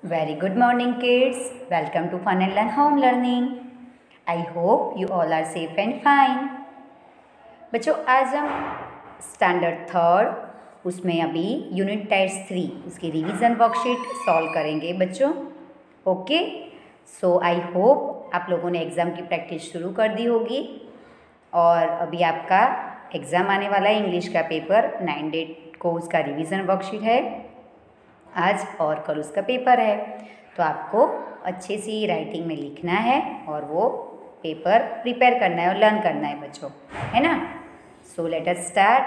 Very good morning, kids. Welcome to Fun and Learn Home Learning. I hope you all are safe and fine. बच्चों आज हम standard third उसमें अभी unit test 3 उसकी revision worksheet solve करेंगे बच्चों. Okay, so I hope आप लोगों ने एग्ज़ाम की प्रैक्टिस शुरू कर दी होगी और अभी आपका एग्ज़ाम आने वाला है. इंग्लिश का पेपर 9 डेट को उसका रिवीजन वर्कशीट है आज और कल उसका पेपर है. तो आपको अच्छे से राइटिंग में लिखना है और वो पेपर प्रिपेयर करना है और लर्न करना है बच्चों, है ना. So let us start.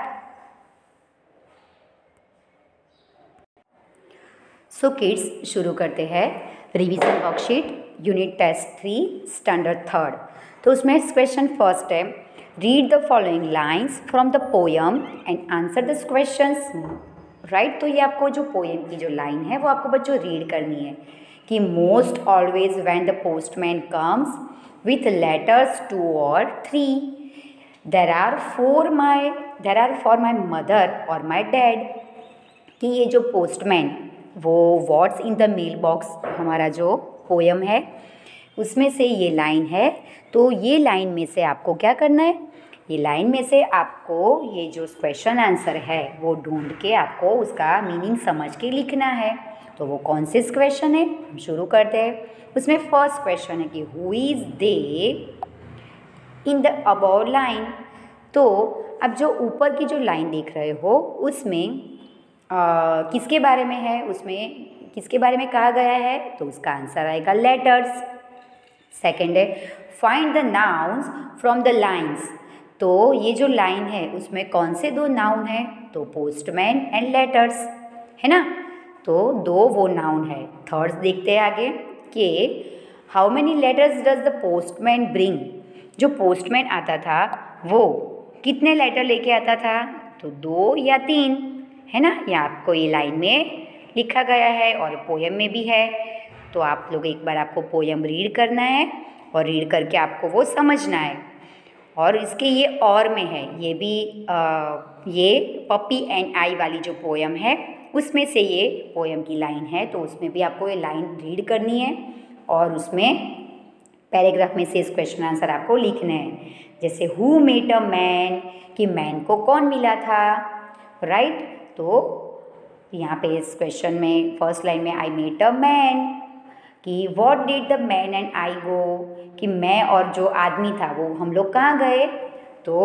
So kids शुरू करते हैं revision worksheet unit test 3 standard third. तो उसमें क्वेश्चन फर्स्ट है, read the following lines from the poem and answer this questions. Right, तो ये आपको जो पोएम की जो लाइन है वो आपको बच्चों रीड करनी है कि most always when the postman comes with letters 2 or 3 there are for my mother और माई डैड. कि ये जो पोस्टमैन वो what's in the mail box हमारा जो पोएम है उसमें से ये लाइन है. तो ये लाइन में से आपको क्या करना है, ये लाइन में से आपको ये जो क्वेश्चन आंसर है वो ढूंढ के आपको उसका मीनिंग समझ के लिखना है. तो वो कौन से क्वेश्चन है हम शुरू करते हैं. उसमें फर्स्ट क्वेश्चन है कि who is they in the above line. तो अब जो ऊपर की जो लाइन देख रहे हो उसमें किसके बारे में है, उसमें किसके बारे में कहा गया है, तो उसका आंसर आएगा लेटर्स. सेकेंड है find the nouns from the lines. तो ये जो लाइन है उसमें कौन से दो नाउन है, तो पोस्टमैन एंड लेटर्स, है ना. तो दो वो नाउन है. थर्ड्स देखते हैं आगे कि how many letters does the postman bring. जो पोस्टमैन आता था वो कितने लेटर लेके आता था, तो 2 या 3, है ना. ये आपको ये लाइन में लिखा गया है और पोएम में भी है. तो आप लोग एक बार आपको पोएम रीड करना है और रीड करके आपको वो समझना है. और इसके ये और में है, ये भी ये पपी एंड आई वाली जो पोएम है उसमें से ये पोएम की लाइन है. तो उसमें भी आपको ये लाइन रीड करनी है और उसमें पैराग्राफ में से इस क्वेश्चन आंसर आपको लिखने हैं. जैसे हु मेट अ मैन, कि मैन को कौन मिला था, राइट. तो यहाँ पे इस क्वेश्चन में फर्स्ट लाइन में आई मेट अ मैन, कि what did the man and I go, कि मैं और जो आदमी था वो हम लोग कहाँ गए, तो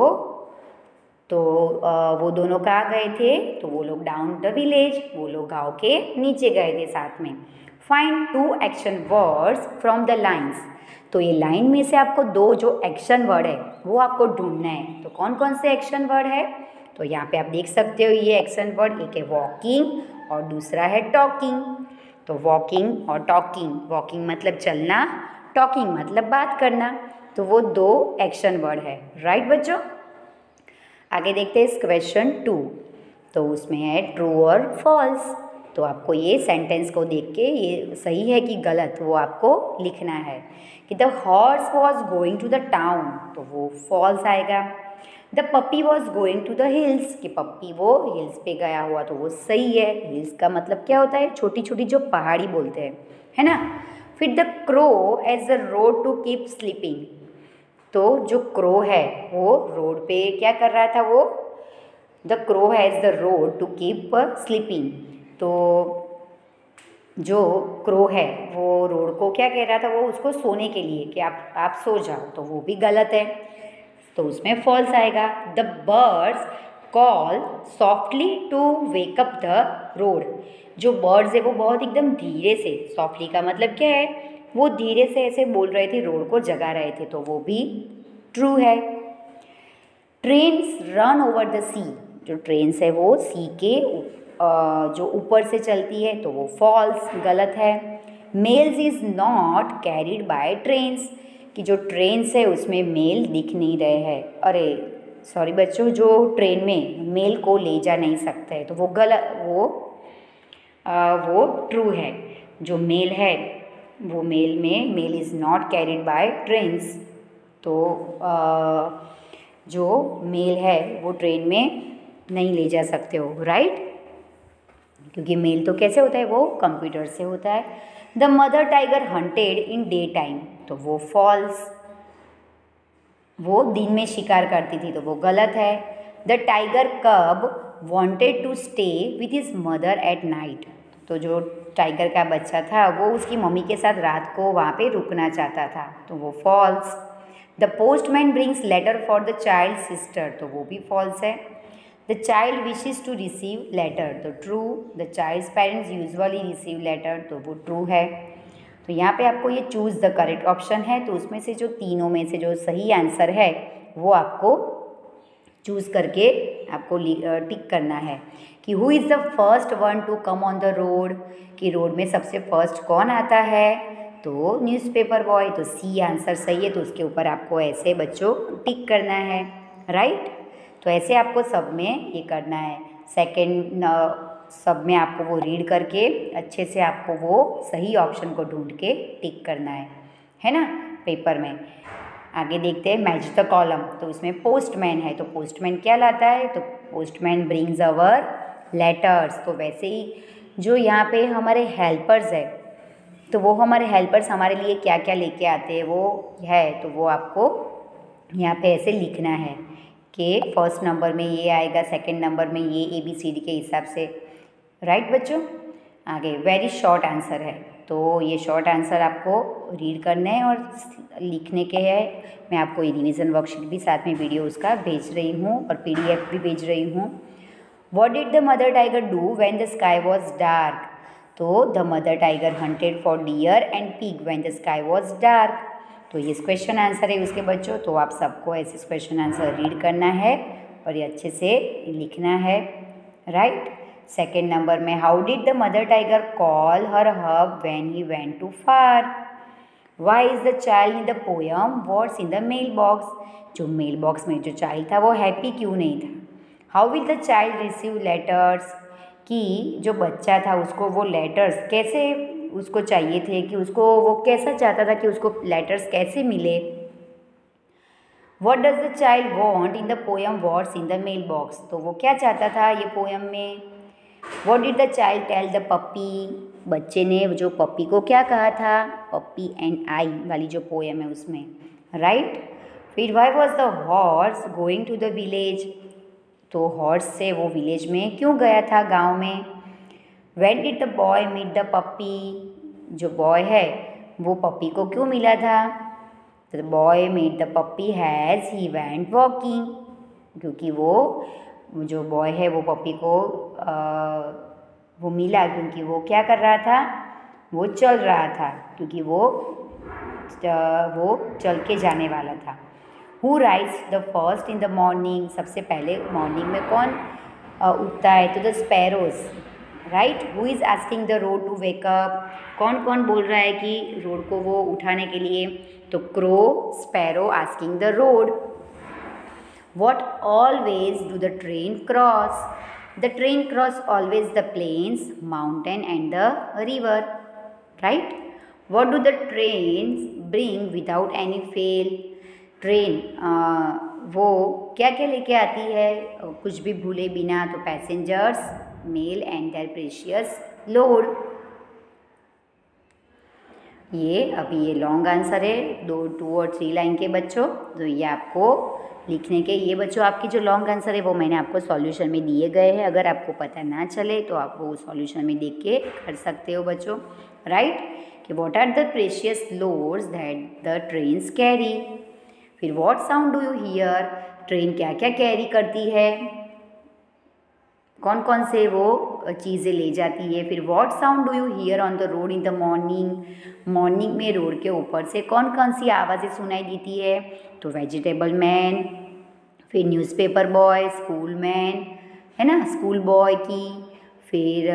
वो दोनों कहाँ गए थे, तो वो लोग डाउन द विलेज, वो लोग गाँव के नीचे गए थे साथ में. Find 2 action words from the lines. तो ये लाइन में से आपको 2 जो एक्शन वर्ड है वो आपको ढूंढना है. तो कौन कौन से एक्शन वर्ड है, तो यहाँ पे आप देख सकते हो ये एक्शन वर्ड, एक है वॉकिंग और दूसरा है टॉकिंग. तो वॉकिंग और टॉकिंग, वॉकिंग मतलब चलना, टॉकिंग मतलब बात करना. तो वो 2 एक्शन वर्ड है, राइट बच्चों. आगे देखते हैं क्वेश्चन 2. तो उसमें है ट्रू और फॉल्स. तो आपको ये सेंटेंस को देख के ये सही है कि गलत वो आपको लिखना है. कि the horse was going to the town, तो वो फॉल्स आएगा. The puppy was going to the hills, कि पप्पी वो हिल्स पे गया हुआ, तो वो सही है. हिल्स का मतलब क्या होता है, छोटी छोटी जो पहाड़ी बोलते हैं, है ना. फिर the crow as the road to keep sleeping. तो जो क्रो है वो रोड पे क्या कर रहा था, वो the crow has the road to keep sleeping. तो जो क्रो है वो रोड को क्या कह रहा था, वो उसको सोने के लिए कि आप सो जाओ, तो वो भी गलत है. तो उसमें फॉल्स आएगा. The birds call softly to wake up the road. जो बर्ड्स है वो बहुत एकदम धीरे से, सॉफ्टली का मतलब क्या है, वो धीरे से ऐसे बोल रहे थे, रोड को जगा रहे थे, तो वो भी ट्रू है. ट्रेन्स रन ओवर द सी. जो ट्रेन्स है वो सी के जो ऊपर से चलती है, तो वो फॉल्स, गलत है. Mails is not carried by trains. कि जो ट्रेन्स है उसमें मेल दिख नहीं रहे हैं. अरे सॉरी बच्चों, जो ट्रेन में मेल को ले जा नहीं सकते हैं, तो वो गलत, वो ट्रू है. जो मेल है वो मेल में mail is not carried by trains. तो जो मेल है वो ट्रेन में नहीं ले जा सकते हो, राइट. क्योंकि मेल तो कैसे होता है, वो कंप्यूटर से होता है। The mother tiger hunted in day time, तो वो फॉल्स, वो दिन में शिकार करती थी, तो वो गलत है। The tiger cub wanted to stay with his mother at night, तो जो टाइगर का बच्चा था वो उसकी मम्मी के साथ रात को वहाँ पे रुकना चाहता था, तो वो false. The postman brings letter for the child sister, तो वो भी फॉल्स है। The child wishes to receive letter, तो true. The child's parents usually receive letter, तो वो ट्रू है। तो यहाँ पे आपको ये चूज़ द करेक्ट ऑप्शन है, तो उसमें से जो तीनों में से जो सही आंसर है वो आपको चूज़ करके आपको टिक करना है कि who is the first one to come on the road, कि रोड में सबसे फर्स्ट कौन आता है, तो न्यूज़पेपर बॉय। तो सी आंसर सही है, तो उसके ऊपर आपको ऐसे बच्चों टिक करना है, राइट। तो ऐसे आपको सब में ये करना है। सेकंड सब में आपको वो रीड करके अच्छे से आपको वो सही ऑप्शन को ढूंढ के टिक करना है ना, पेपर में। आगे देखते हैं मैच द कॉलम, तो इसमें पोस्टमैन है, तो पोस्टमैन क्या लाता है, तो पोस्टमैन ब्रिंग्स अवर लेटर्स। तो वैसे ही जो यहाँ पे हमारे हेल्पर्स है, तो वो हमारे हेल्पर्स हमारे लिए क्या क्या लेके आते हैं वो है, तो वो आपको यहाँ पे ऐसे लिखना है कि फर्स्ट नंबर में ये आएगा, सेकंड नंबर में ये ABCD के हिसाब से, राइट बच्चों। आगे वेरी शॉर्ट आंसर है, तो ये शॉर्ट आंसर आपको रीड करने हैं और लिखने के हैं। मैं आपको ये रिवीजन वर्कशीट भी साथ में वीडियो उसका भेज रही हूँ और PDF भी भेज रही हूँ। What did the mother tiger do when the sky was dark? तो the mother tiger hunted for deer and pig when the sky was dark. तो ये क्वेश्चन आंसर है उसके बच्चों, तो आप सबको ऐसे क्वेश्चन आंसर रीड करना है और ये अच्छे से लिखना है, राइट। सेकेंड नंबर में how did the mother tiger call her cub when he went too far? Why is the child in the poem what's in the mail box? जो मेल बॉक्स में जो चाइल्ड था वो happy क्यों नहीं था? How will the child receive letters? कि जो बच्चा था उसको वो लेटर्स कैसे उसको चाहिए थे, कि उसको वो कैसा चाहता था कि उसको लेटर्स कैसे मिले? What does the child want in the poem What's in the mailbox? तो वो क्या चाहता था ये पोएम में? What did the child tell the puppy? बच्चे ने जो पप्पी को क्या कहा था? पप्पी एंड आई वाली जो पोएम है उसमें, राइट। फिर why was the horse going to the village? तो हॉर्स से वो विलेज में क्यों गया था, गांव में? When did the boy meet the puppy? जो बॉय है वो पप्पी को क्यों मिला था? The boy met the puppy as he went walking. क्योंकि वो जो बॉय है वो पप्पी को वो मिला क्योंकि वो क्या कर रहा था, वो चल रहा था, क्योंकि वो चल के जाने वाला था। Who rises the first in the morning? सबसे पहले मॉर्निंग में कौन उठता है? तो the sparrows, right. Who is asking the road to wake up? कौन कौन बोल रहा है कि रोड को वो उठाने के लिए? तो crow, sparrow asking the road. What always do the train cross? The train cross always the plains, mountain and the river, right? What do the trains bring without any fail? Train वो क्या क्या लेके आती है कुछ भी भूले बिना? तो passengers, mail and their precious load. ये अभी ये लॉन्ग आंसर है 2 और 3 लाइन के बच्चों, तो ये आपको लिखने के। ये बच्चों आपकी जो लॉन्ग आंसर है वो मैंने आपको सॉल्यूशन में दिए गए हैं, अगर आपको पता ना चले तो आप वो सॉल्यूशन में देख के कर सकते हो बच्चों, राइट। कि what are the precious loads that the trains carry? फिर what sound do you hear? Train क्या क्या कैरी करती है, कौन कौन से वो चीज़ें ले जाती है? फिर what sound do you here on the road in the morning? Morning में रोड के ऊपर से कौन कौन सी आवाज़ें सुनाई देती है? तो वेजिटेबल मैन, फिर न्यूज़पेपर बॉय, स्कूल मैन, है ना, स्कूल बॉय की, फिर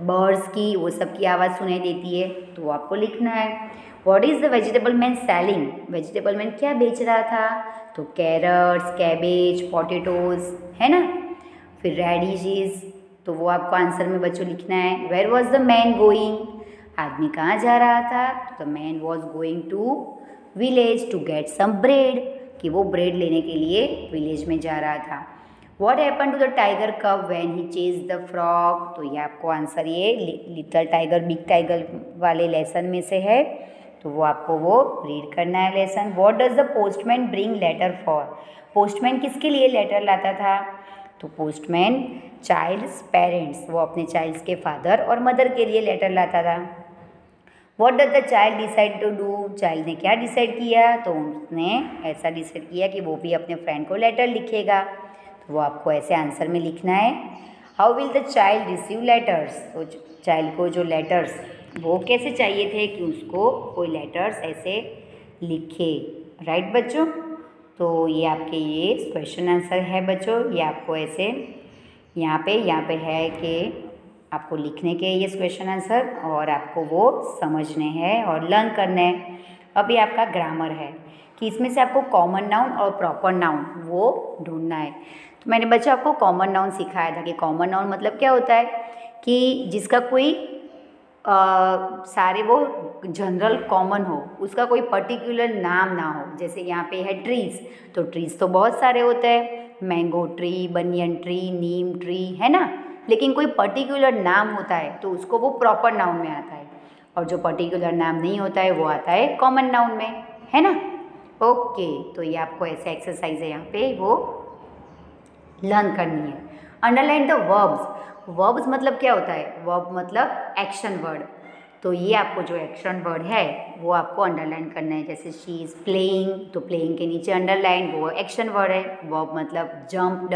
बर्ड्स की, वो सब की आवाज़ सुनाई देती है, तो आपको लिखना है। What is the vegetable man selling? Vegetable man क्या बेच रहा था? तो कैरट्स, कैबेज, पोटैटोज, है ना। फिर रेडिशेस, तो वो आपको आंसर में बच्चों लिखना है। Where was the man going? आदमी कहाँ जा रहा था? तो the man was going to village to get some bread, कि वो ब्रेड लेने के लिए विलेज में जा रहा था। What happen to the tiger cub when he chase the frog. तो ये आपको आंसर ये लिटिल टाइगर बिग टाइगर वाले लेसन में से है, तो वो आपको वो रीड करना है lesson. What does the postman bring letter for. Postman किसके लिए लेटर लाता था। तो पोस्टमैन चाइल्ड्स पेरेंट्स, वो अपने चाइल्ड्स के फादर और मदर के लिए लेटर लाता था। What does the child decide to do. Child ने क्या डिसाइड किया। तो उसने ऐसा डिसाइड किया कि वो भी अपने फ्रेंड को लेटर लिखेगा, तो वो आपको ऐसे आंसर में लिखना है। How will the child receive letters. तो चाइल्ड को जो लेटर्स वो कैसे चाहिए थे कि उसको कोई लेटर्स ऐसे लिखे, राइट बच्चों। तो ये आपके ये क्वेश्चन आंसर है बच्चों। ये आपको ऐसे यहाँ पे है कि आपको लिखने के ये क्वेश्चन आंसर और आपको वो समझने हैं और लर्न करने हैं। अभी आपका ग्रामर है कि इसमें से आपको कॉमन नाउन और प्रॉपर नाउन वो ढूंढना है। तो मैंने बच्चों आपको कॉमन नाउन सिखाया था कि कॉमन नाउन मतलब क्या होता है कि जिसका कोई सारे वो जनरल कॉमन हो, उसका कोई पर्टिकुलर नाम ना हो। जैसे यहाँ पे है ट्रीज़, तो ट्रीज़ तो बहुत सारे होते हैं, मैंगो ट्री, बनियन ट्री, नीम ट्री, है ना। लेकिन कोई पर्टिकुलर नाम होता है तो उसको वो प्रॉपर नाउन में आता है, और जो पर्टिकुलर नाम नहीं होता है वो आता है कॉमन नाउन में, है ना। ओके, तो ये आपको ऐसे एक्सरसाइज है यहाँ पे वो लर्न करनी है। Underline the verbs. वर्ब्स मतलब क्या होता है। वर्ब मतलब एक्शन वर्ड, तो ये आपको जो एक्शन वर्ड है वो आपको अंडरलाइन करना है। जैसे शी इज़ प्लेइंग, तो प्लेइंग के नीचे अंडरलाइन वो एक्शन वर्ड है। वर्ब मतलब जंप्ड,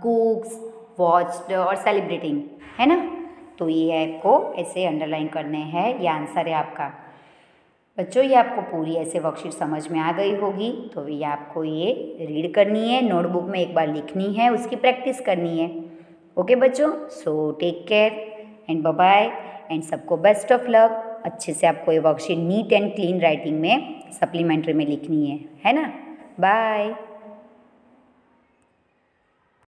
कुक्स, वॉच्ड और सेलिब्रेटिंग, है ना। तो ये आपको ऐसे अंडरलाइन करने हैं। ये आंसर है आपका बच्चों। ये आपको पूरी ऐसे वर्कशीट समझ में आ गई होगी, तो ये आपको ये रीड करनी है, नोटबुक में एक बार लिखनी है, उसकी प्रैक्टिस करनी है। ओके बच्चों, so take care and bye bye and सबको बेस्ट ऑफ लक। अच्छे से आपको ये worksheet neat and clean writing में सप्लीमेंट्री में लिखनी है ना। बाय।